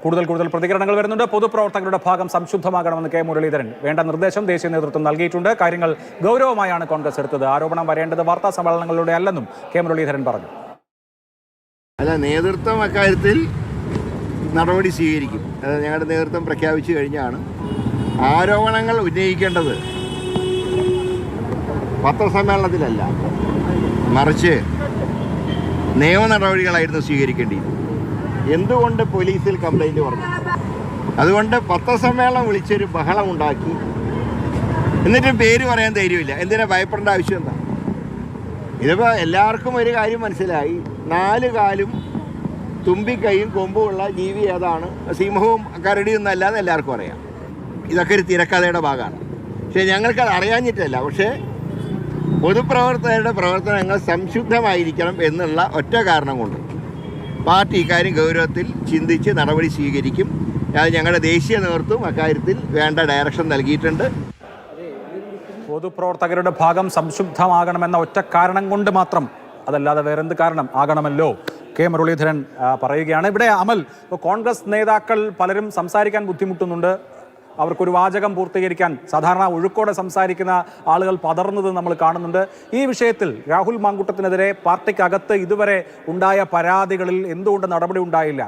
കൂടുതൽ പ്രതികരണങ്ങൾ വരുന്നുണ്ട്. പൊതുപ്രവർത്തകരുടെ ഭാഗം സംശുദ്ധമാകണമെന്ന് കെ മുരളീധരൻ വേണ്ട നിർദ്ദേശം ദേശീയ നേതൃത്വം നൽകിയിട്ടുണ്ട്. കാര്യങ്ങൾ ഗൗരവമായാണ് കോൺഗ്രസ് എടുത്തത്. ആരോപണം വരേണ്ടത് വാർത്താ സമ്മേളനങ്ങളിലൂടെ അല്ലെന്നും കെ മുരളീധരൻ പറഞ്ഞു. അല്ല, നേതൃത്വം അക്കാര്യത്തിൽ നടപടി സ്വീകരിക്കും. ഞങ്ങളുടെ നേതൃത്വം പ്രഖ്യാപിച്ചു കഴിഞ്ഞാണ്. ആരോപണങ്ങൾ ഉന്നയിക്കേണ്ടത് പത്രസമ്മേളനത്തിലല്ല, മറിച്ച് നിയമ നടപടികളായിരുന്നു സ്വീകരിക്കേണ്ടിയത്. എന്തുകൊണ്ട് പോലീസിൽ കംപ്ലൈൻറ്റ് പറഞ്ഞു? അതുകൊണ്ട് പത്രസമ്മേളനം വിളിച്ചൊരു ബഹളം ഉണ്ടാക്കി, എന്നിട്ടും പേര് പറയാൻ ധൈര്യമില്ല. എന്തിനാ ഭയപ്പെടേണ്ട ആവശ്യം എന്താ? ഇതിപ്പോൾ എല്ലാവർക്കും ഒരു കാര്യം മനസ്സിലായി. 4 കാലും തുമ്പിക്കൈയും കൊമ്പുമുള്ള ജീവി ഏതാണ്? സിംഹവും കരടിയും എന്നല്ലാതെ എല്ലാവർക്കും അറിയാം. ഇതൊക്കെ ഒരു തിരക്കഥയുടെ ഭാഗമാണ്. പക്ഷേ ഞങ്ങൾക്കത് അറിയാഞ്ഞിട്ടല്ല. പക്ഷേ പൊതുപ്രവർത്തകരുടെ പ്രവർത്തനങ്ങൾ സംശുദ്ധമായിരിക്കണം എന്നുള്ള ഒറ്റ കാരണം കൊണ്ട് പാർട്ടി ഇക്കാര്യം ഗൗരവത്തിൽ ചിന്തിച്ച് നടപടി സ്വീകരിക്കും. അത് ഞങ്ങളുടെ ദേശീയ നേതൃത്വം അക്കാര്യത്തിൽ വേണ്ട ഡയറക്ഷൻ നൽകിയിട്ടുണ്ട്. പൊതുപ്രവർത്തകരുടെ ഭാഗം സംശുദ്ധമാകണമെന്ന ഒറ്റ കാരണം കൊണ്ട് മാത്രം, അതല്ലാതെ വേറെന്ത് കാരണം ആകണമല്ലോ, കെ മുരളീധരൻ പറയുകയാണ്. ഇവിടെ അമൽ, കോൺഗ്രസ് നേതാക്കൾ പലരും സംസാരിക്കാൻ ബുദ്ധിമുട്ടുന്നുണ്ട്. അവർക്കൊരു വാചകം പൂർത്തീകരിക്കാൻ സാധാരണ ഒഴുക്കോടെ സംസാരിക്കുന്ന ആളുകൾ പതർന്നത് നമ്മൾ കാണുന്നുണ്ട്. ഈ വിഷയത്തിൽ രാഹുൽ മാങ്കൂട്ടത്തിനെതിരെ പാർട്ടിക്കകത്ത് ഇതുവരെ ഉണ്ടായ പരാതികളിൽ എന്തുകൊണ്ട് നടപടി ഉണ്ടായില്ല?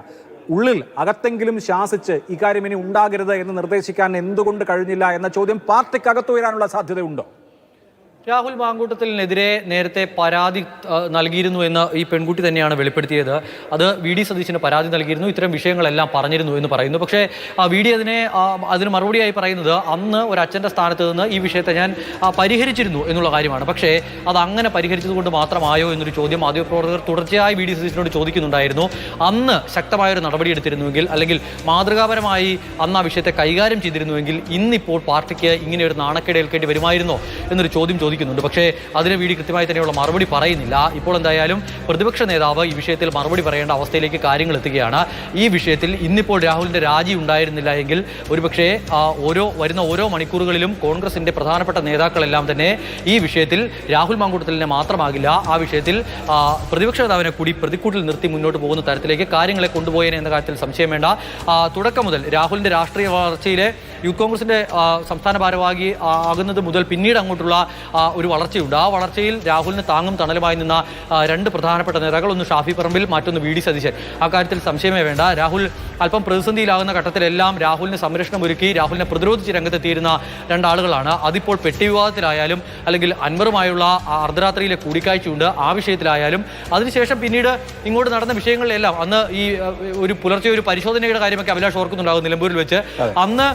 ഉള്ളിൽ അകത്തെങ്കിലും ശാസിച്ച് ഇക്കാര്യം ഇനി ഉണ്ടാകരുത് എന്ന് നിർദ്ദേശിക്കാൻ എന്തുകൊണ്ട് കഴിഞ്ഞില്ല എന്ന ചോദ്യം പാർട്ടിക്കകത്ത് ഉയരാനുള്ള സാധ്യതയുണ്ടോ? രാഹുൽ മാങ്കൂട്ടത്തിനെതിരെ നേരത്തെ പരാതി നൽകിയിരുന്നു എന്ന് ഈ പെൺകുട്ടി തന്നെയാണ് വെളിപ്പെടുത്തിയത്. അത് വി ഡി സതീശന് പരാതി നൽകിയിരുന്നു, ഇത്തരം വിഷയങ്ങളെല്ലാം പറഞ്ഞിരുന്നു എന്ന് പറയുന്നു. പക്ഷേ വി ഡി അതിന് മറുപടിയായി പറയുന്നത് അന്ന് ഒരു അച്ഛൻ്റെ സ്ഥാനത്ത് നിന്ന് ഈ വിഷയത്തെ ഞാൻ പരിഹരിച്ചിരുന്നു എന്നുള്ള കാര്യമാണ്. പക്ഷേ അത് അങ്ങനെ പരിഹരിച്ചതുകൊണ്ട് മാത്രമായോ എന്നൊരു ചോദ്യം മാധ്യമപ്രവർത്തകർ തുടർച്ചയായി വി ഡി സതീശനോട് ചോദിക്കുന്നുണ്ടായിരുന്നു. അന്ന് ശക്തമായൊരു നടപടി എടുത്തിരുന്നുവെങ്കിൽ, അല്ലെങ്കിൽ മാതൃകാപരമായി അന്ന് ആ വിഷയത്തെ കൈകാര്യം ചെയ്തിരുന്നുവെങ്കിൽ ഇന്നിപ്പോൾ പാർട്ടിക്ക് ഇങ്ങനെ ഒരു നാണക്കേട് ഏൽക്കേണ്ടി വരുമായിരുന്നോ എന്നൊരു ചോദ്യം ചോദിക്കുന്നുണ്ട്. പക്ഷേ അതിന് വി ഡി കൃത്യമായി തന്നെയുള്ള മറുപടി പറയുന്നില്ല. ഇപ്പോൾ എന്തായാലും പ്രതിപക്ഷ നേതാവ് ഈ വിഷയത്തിൽ മറുപടി പറയേണ്ട അവസ്ഥയിലേക്ക് കാര്യങ്ങൾ എത്തുകയാണ്. ഈ വിഷയത്തിൽ ഇന്നിപ്പോൾ രാഹുലിന്റെ രാജി ഉണ്ടായിരുന്നില്ല എങ്കിൽ ഒരുപക്ഷേ വരുന്ന ഓരോ മണിക്കൂറുകളിലും കോൺഗ്രസിന്റെ പ്രധാനപ്പെട്ട നേതാക്കളെല്ലാം തന്നെ ഈ വിഷയത്തിൽ രാഹുൽ മാങ്കൂട്ടത്തിലിനെ മാത്രമാകില്ല, ആ വിഷയത്തിൽ പ്രതിപക്ഷ നേതാവിനെ കൂടി പ്രതിക്കൂട്ടിൽ നിർത്തി മുന്നോട്ട് പോകുന്ന തരത്തിലേക്ക് കാര്യങ്ങളെ കൊണ്ടുപോയേനെ എന്ന കാര്യത്തിൽ സംശയം വേണ്ട. തുടക്കം മുതൽ രാഹുലിന്റെ രാഷ്ട്രീയ വളർച്ചയിലെ യൂത്ത് കോൺഗ്രസിന്റെ സംസ്ഥാന ഭാരവാഹി ആകുന്നത് മുതൽ പിന്നീട് അങ്ങോട്ടുള്ള ഒരു വളർച്ചയുണ്ട്. ആ വളർച്ചയിൽ രാഹുലിന് താങ്ങും തണലുമായി നിന്ന 2 പ്രധാനപ്പെട്ട നേതാക്കൾ, ഒന്ന് ഷാഫി പറമ്പിൽ, മറ്റൊന്ന് വി ഡി സതീശൻ. ആ കാര്യത്തിൽ സംശയമേ വേണ്ട. രാഹുൽ അല്പം പ്രതിസന്ധിയിലാകുന്ന ഘട്ടത്തിലെല്ലാം രാഹുലിന് സംരക്ഷണം ഒരുക്കി രാഹുലിനെ പ്രതിരോധിച്ച് രംഗത്തെത്തിയിരുന്ന 2 ആളുകളാണ്. അതിപ്പോൾ പെട്ടി വിവാദത്തിലായാലും അല്ലെങ്കിൽ അൻവറുമായുള്ള അർദ്ധരാത്രിയിലെ കൂടിക്കാഴ്ചയുണ്ട്, ആ വിഷയത്തിലായാലും അതിനുശേഷം പിന്നീട് ഇങ്ങോട്ട് നടന്ന വിഷയങ്ങളിലെല്ലാം അന്ന് ഈ ഒരു പുലർച്ചെ ഒരു പരിശോധനയുടെ കാര്യമൊക്കെ അഭിലാഷ് ഓർക്കുന്നുണ്ടാകും നിലമ്പൂരിൽ വെച്ച്. അന്ന്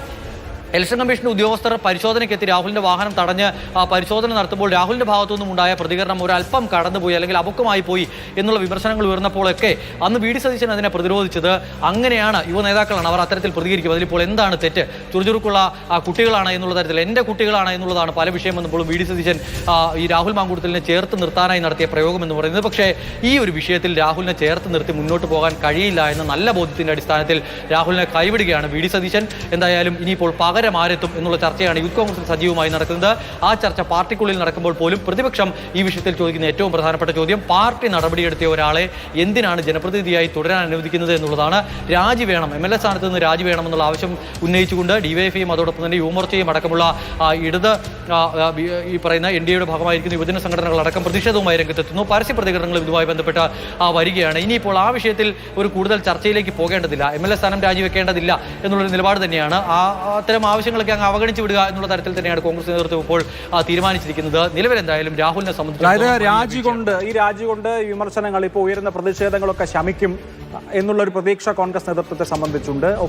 ഇലക്ഷൻ കമ്മീഷൻ ഉദ്യോഗസ്ഥർ പരിശോധനയ്ക്കെത്തി രാഹുലിന്റെ വാഹനം തടഞ്ഞ് പരിശോധന നടത്തുമ്പോൾ രാഹുലിന്റെ ഭാഗത്തുനിന്നും ഉണ്ടായ പ്രതികരണം ഒരല്പം കടന്നുപോയി, അല്ലെങ്കിൽ അപക്വമായി പോയി എന്നുള്ള വിമർശനങ്ങൾ ഉയർന്നപ്പോഴൊക്കെ അന്ന് വി ഡി സതീശൻ അതിനെ പ്രതിരോധിച്ചത് അങ്ങനെയാണ്, യുവ നേതാക്കളാണ്, അവർ അത്തരത്തിൽ പ്രതികരിക്കും, അതിലിപ്പോൾ എന്താണ് തെറ്റ്, ചുറുചുറുക്കുള്ള കുട്ടികളാണ് എന്നുള്ള തരത്തിൽ എൻ്റെ കുട്ടികളാണ് എന്നുള്ളതാണ് പല വിഷയം വന്നപ്പോഴും വി ഡി സതീശൻ ഈ രാഹുൽ മാങ്കൂട്ടത്തിലിനെ ചേർത്ത് നിർത്താനായി നടത്തിയ പ്രയോഗം എന്ന് പറയുന്നത്. പക്ഷേ ഈ ഒരു വിഷയത്തിൽ രാഹുലിനെ ചേർത്ത് നിർത്തി മുന്നോട്ട് പോകാൻ കഴിയില്ല എന്ന നല്ല ബോധ്യത്തിന്റെ അടിസ്ഥാനത്തിൽ രാഹുലിനെ കൈവിടുകയാണ് വി ഡി സതീശൻ. എന്തായാലും ഇനിയിപ്പോൾ ആരെത്തും എന്നുള്ള ചർച്ചയാണ് യൂത്ത് കോൺഗ്രസിൽ സജീവമായി നടക്കുന്നത്. ആ ചർച്ച പാർട്ടിക്കുള്ളിൽ നടക്കുമ്പോൾ പോലും പ്രതിപക്ഷം ഈ വിഷയത്തിൽ ചോദിക്കുന്ന ഏറ്റവും പ്രധാനപ്പെട്ട ചോദ്യം, പാർട്ടി നടപടിയെടുത്തിയ ഒരാളെ എന്തിനാണ് ജനപ്രതിനിധിയായി തുടരാൻ അനുവദിക്കുന്നത് എന്നുള്ളതാണ്. രാജി വേണം, MLA സ്ഥാനത്ത് നിന്ന് രാജി വേണം എന്നുള്ള ആവശ്യം ഉന്നയിച്ചുകൊണ്ട് ഡിവൈഎഫ്ഐയും അതോടൊപ്പം തന്നെ യുവമോർച്ചയും അടക്കമുള്ള ഇടത് ഈ പറയുന്ന NDAയുടെ ഭാഗമായിരിക്കുന്ന യുവജന സംഘടനകളടക്കം പ്രതിഷേധവുമായി രംഗത്തെത്തുന്നു. പരസ്യ പ്രതികരണങ്ങളും ഇതുമായി ബന്ധപ്പെട്ട് വരികയാണ്. ഇനിയിപ്പോൾ ആ വിഷയത്തിൽ ഒരു കൂടുതൽ ചർച്ചയിലേക്ക് പോകേണ്ടതില്ല, MLA സ്ഥാനം രാജിവെക്കേണ്ടതില്ല എന്നുള്ളൊരു നിലപാട് തന്നെയാണ്. അത്തരം ആവശ്യങ്ങളൊക്കെ അങ്ങ് അവഗണിച്ചു വിടുക എന്നുള്ള തരത്തിൽ തന്നെയാണ് കോൺഗ്രസ് നേതൃത്വം ഇപ്പോൾ തീരുമാനിച്ചിരിക്കുന്നത്. നിലവിൽ എന്തായാലും രാഹുലിനെ സംബന്ധിച്ച് ഈ രാജി കൊണ്ട് വിമർശനങ്ങൾ, ഇപ്പോൾ ഉയരുന്ന പ്രതിഷേധങ്ങളൊക്കെ ശമിക്കും എന്നുള്ളൊരു പ്രതീക്ഷ കോൺഗ്രസ് നേതൃത്വത്തെ സംബന്ധിച്ചുണ്ട്.